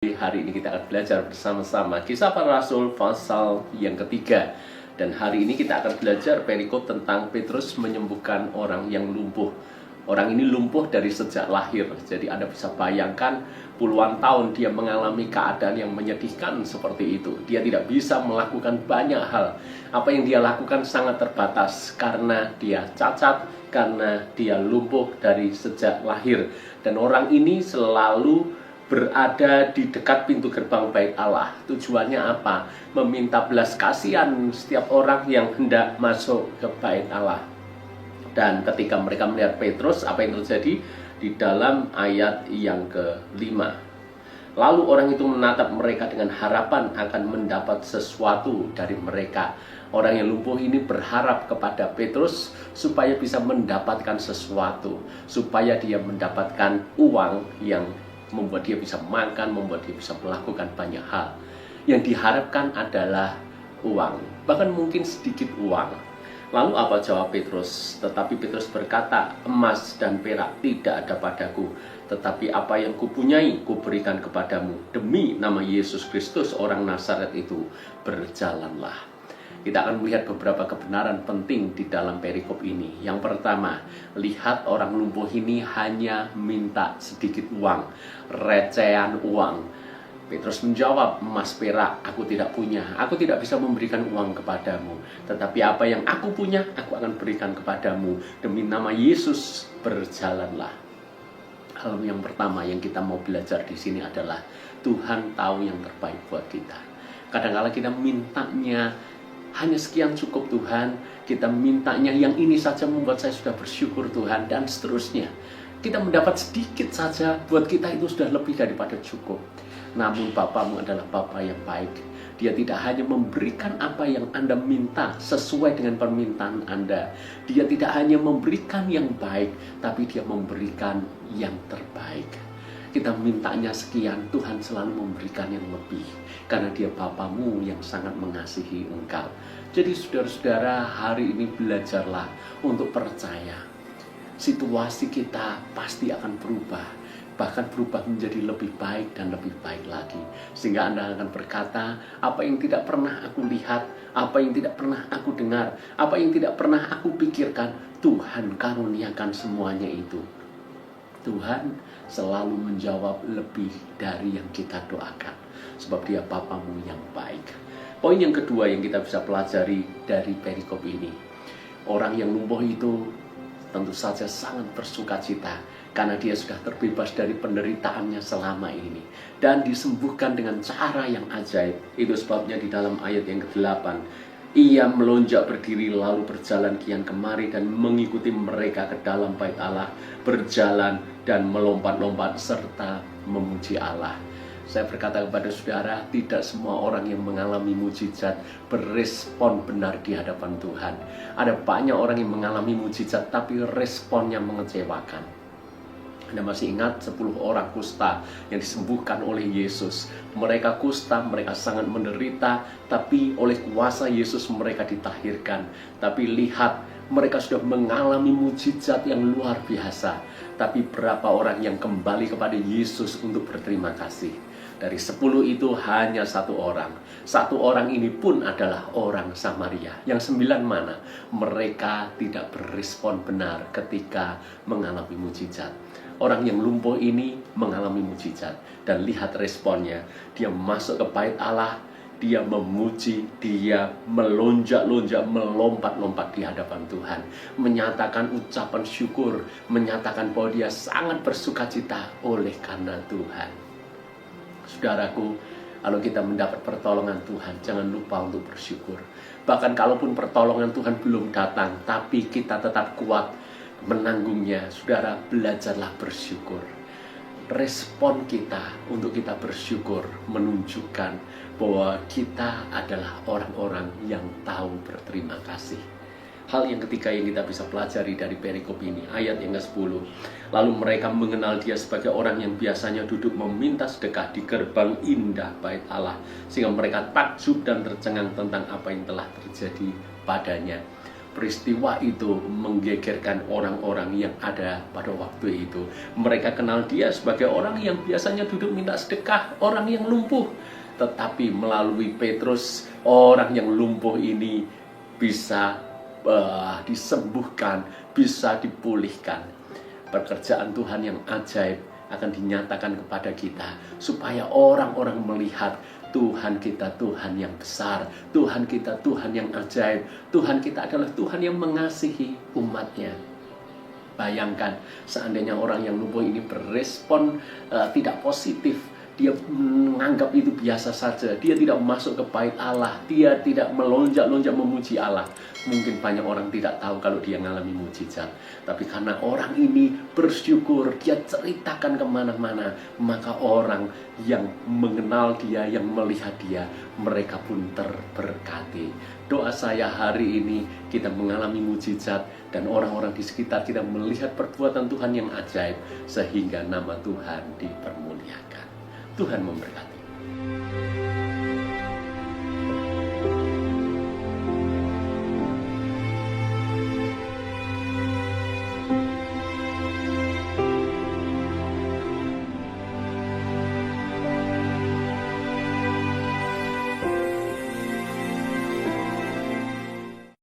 Hari ini kita akan belajar bersama-sama Kisah Para Rasul pasal yang ketiga. Dan hari ini kita akan belajar perikop tentang Petrus menyembuhkan orang yang lumpuh. Orang ini lumpuh dari sejak lahir. Jadi Anda bisa bayangkan puluhan tahun dia mengalami keadaan yang menyedihkan seperti itu. Dia tidak bisa melakukan banyak hal. Apa yang dia lakukan sangat terbatas karena dia cacat, karena dia lumpuh dari sejak lahir. Dan orang ini selalu berada di dekat pintu gerbang bait Allah. Tujuannya apa? Meminta belas kasihan setiap orang yang hendak masuk ke bait Allah. Dan ketika mereka melihat Petrus, apa yang terjadi? Di dalam ayat yang ke-5. Lalu orang itu menatap mereka dengan harapan akan mendapat sesuatu dari mereka. Orang yang lumpuh ini berharap kepada Petrus supaya bisa mendapatkan sesuatu, supaya dia mendapatkan uang yang membuat dia bisa makan, membuat dia bisa melakukan banyak hal. Yang diharapkan adalah uang, bahkan mungkin sedikit uang. Lalu apa jawab Petrus? Tetapi Petrus berkata, emas dan perak tidak ada padaku, tetapi apa yang kupunyai kuberikan kepadamu. Demi nama Yesus Kristus orang Nazaret itu, berjalanlah. Kita akan melihat beberapa kebenaran penting di dalam perikop ini. Yang pertama, lihat orang lumpuh ini hanya minta sedikit uang, recehan uang. Petrus menjawab, emas perak aku tidak punya, aku tidak bisa memberikan uang kepadamu. Tetapi apa yang aku punya, aku akan berikan kepadamu. Demi nama Yesus, berjalanlah. Hal yang pertama yang kita mau belajar di sini adalah Tuhan tahu yang terbaik buat kita. Kadang-kadang kita mintanya hanya sekian cukup Tuhan, kita mintanya yang ini saja membuat saya sudah bersyukur Tuhan, dan seterusnya. Kita mendapat sedikit saja, buat kita itu sudah lebih daripada cukup. Namun Bapamu adalah Bapa yang baik. Dia tidak hanya memberikan apa yang Anda minta sesuai dengan permintaan Anda. Dia tidak hanya memberikan yang baik, tapi Dia memberikan yang terbaik. Kita mintanya sekian, Tuhan selalu memberikan yang lebih. Karena Dia Bapamu yang sangat mengasihi engkau. Jadi saudara-saudara, hari ini belajarlah untuk percaya. Situasi kita pasti akan berubah. Bahkan berubah menjadi lebih baik dan lebih baik lagi. Sehingga Anda akan berkata, apa yang tidak pernah aku lihat, apa yang tidak pernah aku dengar, apa yang tidak pernah aku pikirkan, Tuhan karuniakan semuanya itu. Tuhan selalu menjawab lebih dari yang kita doakan. Sebab Dia Bapamu yang baik. Poin yang kedua yang kita bisa pelajari dari perikop ini. Orang yang lumpuh itu tentu saja sangat bersuka cita. Karena dia sudah terbebas dari penderitaannya selama ini. Dan disembuhkan dengan cara yang ajaib. Itu sebabnya di dalam ayat yang ke-8. Ia melonjak berdiri lalu berjalan kian kemari dan mengikuti mereka ke dalam bait Allah. Berjalan dan melompat-lompat serta memuji Allah. Saya berkata kepada saudara, tidak semua orang yang mengalami mujizat berespon benar di hadapan Tuhan. Ada banyak orang yang mengalami mujizat tapi responnya mengecewakan. Anda masih ingat 10 orang kusta yang disembuhkan oleh Yesus. Mereka kusta, mereka sangat menderita, tapi oleh kuasa Yesus mereka ditahirkan. Tapi lihat, mereka sudah mengalami mujizat yang luar biasa. Tapi berapa orang yang kembali kepada Yesus untuk berterima kasih? Dari 10 itu hanya 1 orang. 1 orang ini pun adalah orang Samaria. Yang 9 mana? Mereka tidak berespon benar ketika mengalami mujizat. Orang yang lumpuh ini mengalami mujizat. Dan lihat responnya. Dia masuk ke bait Allah. Dia memuji, dia melonjak-lonjak, melompat-lompat di hadapan Tuhan. Menyatakan ucapan syukur. Menyatakan bahwa dia sangat bersukacita oleh karena Tuhan. Saudaraku, kalau kita mendapat pertolongan Tuhan, jangan lupa untuk bersyukur. Bahkan kalaupun pertolongan Tuhan belum datang, tapi kita tetap kuat menanggungnya, saudara, belajarlah bersyukur. Respon kita untuk kita bersyukur menunjukkan bahwa kita adalah orang-orang yang tahu berterima kasih. Hal yang ketiga yang kita bisa pelajari dari perikop ini, ayat yang ke-10. Lalu mereka mengenal dia sebagai orang yang biasanya duduk meminta sedekah di gerbang indah bait Allah. Sehingga mereka takjub dan tercengang tentang apa yang telah terjadi padanya. peristiwa itu menggegerkan orang-orang yang ada pada waktu itu. Mereka kenal dia sebagai orang yang biasanya duduk minta sedekah, orang yang lumpuh. Tetapi melalui Petrus, orang yang lumpuh ini bisa disembuhkan, bisa dipulihkan. Pekerjaan Tuhan yang ajaib akan dinyatakan kepada kita, supaya orang-orang melihat Tuhan kita Tuhan yang besar, Tuhan kita Tuhan yang ajaib, Tuhan kita adalah Tuhan yang mengasihi umatnya. Bayangkan seandainya orang yang lumpuh ini berespon tidak positif, dia menganggap itu biasa saja, dia tidak masuk ke bait Allah, dia tidak melonjak-lonjak memuji Allah. Mungkin banyak orang tidak tahu kalau dia mengalami mujizat. Tapi karena orang ini bersyukur, dia ceritakan kemana-mana, maka orang yang mengenal dia, yang melihat dia, mereka pun terberkati. Doa saya hari ini kita mengalami mujizat, dan orang-orang di sekitar kita melihat perbuatan Tuhan yang ajaib, sehingga nama Tuhan dipermuliakan. Tuhan memberkati.